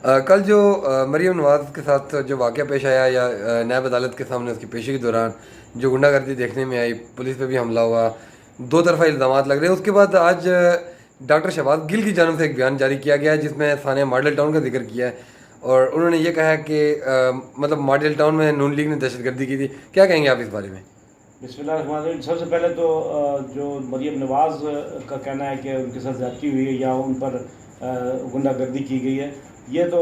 کل جو مریم نواز کے ساتھ جو واقعہ پیش آیا یا نیب عدالت کے سامنے اس کی پیشی کے دوران جو غنڈہ گردی دیکھنے میں آئی، پولیس پہ بھی حملہ ہوا، دو طرفہ الزامات لگ رہے ہیں، اس کے بعد آج ڈاکٹر شہباز گل کی جانب سے ایک بیان جاری کیا گیا ہے جس میں ثانیہ ماڈل ٹاؤن کا ذکر کیا ہے، اور انہوں نے یہ کہا ہے کہ مطلب ماڈل ٹاؤن میں نون لیگ نے دہشت گردی کی تھی. کیا کہیں گے آپ اس بارے میں؟ بسم اللہ الرحمن الرحیم. سب سے پہلے تو جو مریم نواز کا کہنا ہے کہ ان کے ساتھ زیادتی ہوئی ہے یا ان پر غنڈہ گردی کی گئی ہے، یہ تو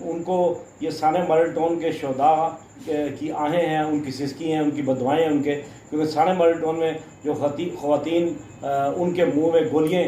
ان کو یہ ثانیہ ماڈل ٹاؤن کے شہداء کی آہیں ہیں، ان کی سسکی ہیں، ان کی بدوائیں ہیں ان کے، کیونکہ ثانیہ ماڈل ٹاؤن میں جو خواتین ان کے منہ میں گولیاں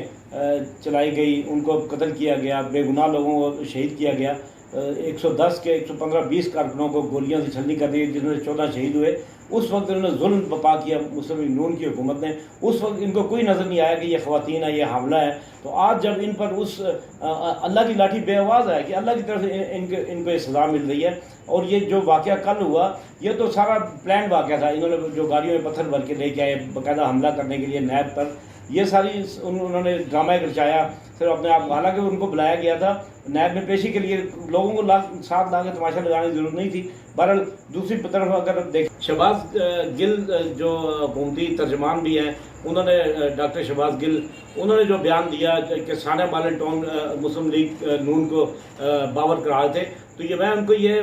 چلائی گئی، ان کو قتل کیا گیا، بے گناہ لوگوں کو شہید کیا گیا. 110 کے 115-20 کارکنوں کو گولیاں سے چھلنی کر دی جس میں 14 شہید ہوئے. اس وقت انہوں نے ظلم بپا کیا مسلم لیگ نون کی حکومت نے. اس وقت ان کو کوئی نظر نہیں آیا کہ یہ خواتین ہے، یہ حاملہ ہے. تو آج جب ان پر اس اللہ کی لاٹھی بے آواز ہے کہ اللہ کی طرف سے ان کو یہ سزا مل رہی ہے. اور یہ جو واقعہ کل ہوا یہ تو سارا پلان واقعہ تھا. انہوں نے جو گاڑیوں میں پتھر بھر کے لے کے آئے باقاعدہ حملہ کرنے کے لیے نیب پر، یہ ساری انہوں نے ڈرامہ رچایا صرف اپنے آپ. حالانکہ ان کو بلایا گیا تھا نیب میں پیشی کے لیے، لوگوں کو ساتھ لا کے تماشا لگانے کی ضرورت نہیں تھی. بہرحال دوسری طرف اگر دیکھ، شہباز گل جو حکومتی ترجمان بھی ہیں، انہوں نے ڈاکٹر شہباز گل انہوں نے جو بیان دیا کہ ثانیہ ماڈل ٹاؤن مسلم لیگ نون کو باور کرا تھے، تو یہ میں ان کو یہ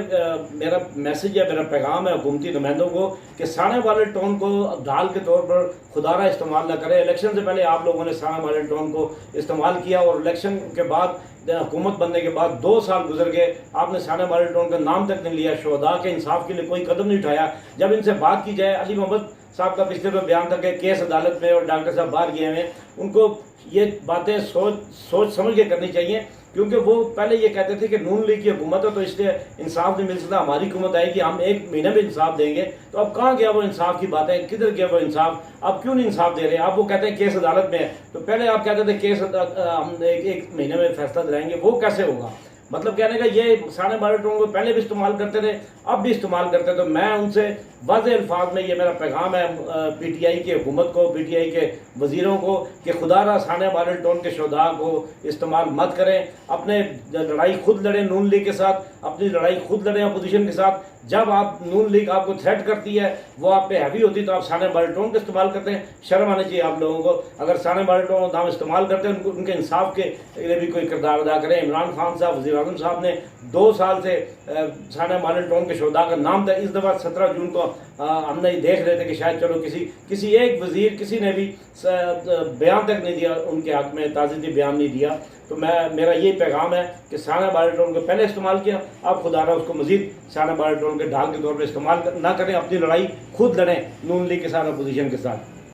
میرا میسج ہے، میرا پیغام ہے حکومتی نمائندوں کو کہ ثانیہ ماڈل ٹاؤن کو ڈھال کے طور پر خدا را استعمال نہ کرے. الیکشن سے پہلے آپ لوگوں نے ثانیہ ماڈل ٹاؤن کو استعمال کیا، اور الیکشن کے بعد حکومت بننے کے بعد 2 سال گزر گئے، آپ نے ثانیہ ماڈل ٹاؤن کا نام تک نہیں لیا، شہداء کے انصاف کے لیے کوئی قدم نہیں اٹھایا. جب ان سے بات کی جائے، علی محمد صاحب کا پچھلے میں بیان تھا کہ کیس عدالت میں اور ڈاکٹر صاحب باہر گئے ہیں، ان کو یہ باتیں سوچ سمجھ کے کرنی چاہیے، کیونکہ وہ پہلے یہ کہتے تھے کہ نون لیگ کی حکومت ہے تو اس لیے انصاف نہیں مل سکتا. ہماری حکومت آئے گی، ہم 1 مہینے میں انصاف دیں گے. تو اب کہاں گیا وہ انصاف کی باتیں، کدھر گیا وہ انصاف؟ اب کیوں نہیں انصاف دے رہے؟ آپ وہ کہتے ہیں کیس عدالت میں ہے، تو پہلے آپ کہتے تھے کیس ہم 1 مہینے میں فیصلہ دلائیں گے. وہ کیسے ہوگا؟ مطلب کہنے کا یہ ثانیہ ماڈل ٹاؤن کو پہلے بھی استعمال کرتے تھے، اب بھی استعمال کرتے. تو میں ان سے واضح الفاظ میں یہ میرا پیغام ہے پی ٹی آئی کی حکومت کو، پی ٹی آئی کے وزیروں کو، کہ خدا را ثانیہ ماڈل ٹاؤن کے شہداء کو استعمال مت کریں. اپنے لڑائی خود لڑیں نون لیگ کے ساتھ، اپنی لڑائی خود لڑیں اپوزیشن کے ساتھ. جب آپ نون لیگ آپ کو تھریٹ کرتی ہے، وہ آپ پہ ہیوی ہوتی ہے، تو آپ ثانیہ ماڈل ٹاؤن کا استعمال کرتے ہیں. شرم آنی چاہیے آپ لوگوں کو. اگر ثانیہ ماڈل ٹاؤن کا نام استعمال کرتے ہیں، ان کے انصاف کے لیے بھی کوئی کردار ادا کریں. عمران خان صاحب، وزیر اعظم صاحب نے 2 سال سے ثانیہ ماڈل ٹاؤن کے شہداء کا نام تھا. اس دفعہ 17 جون کو ہم نے دیکھ رہے تھے کہ شاید چلو کسی ایک وزیر، کسی نے بھی بیان تک نہیں دیا ان کے حق میں، تعزیتی بیان نہیں دیا. تو میرا یہ پیغام ہے کہ ثانیہ ماڈل ٹاؤن کو پہلے استعمال کیا، آپ خدا را اس کو مزید ثانیہ ماڈل ٹاؤن کے ڈھال کے طور پہ استعمال نہ کریں. اپنی لڑائی خود لڑیں نون لیگ کے ساتھ، اپوزیشن کے ساتھ.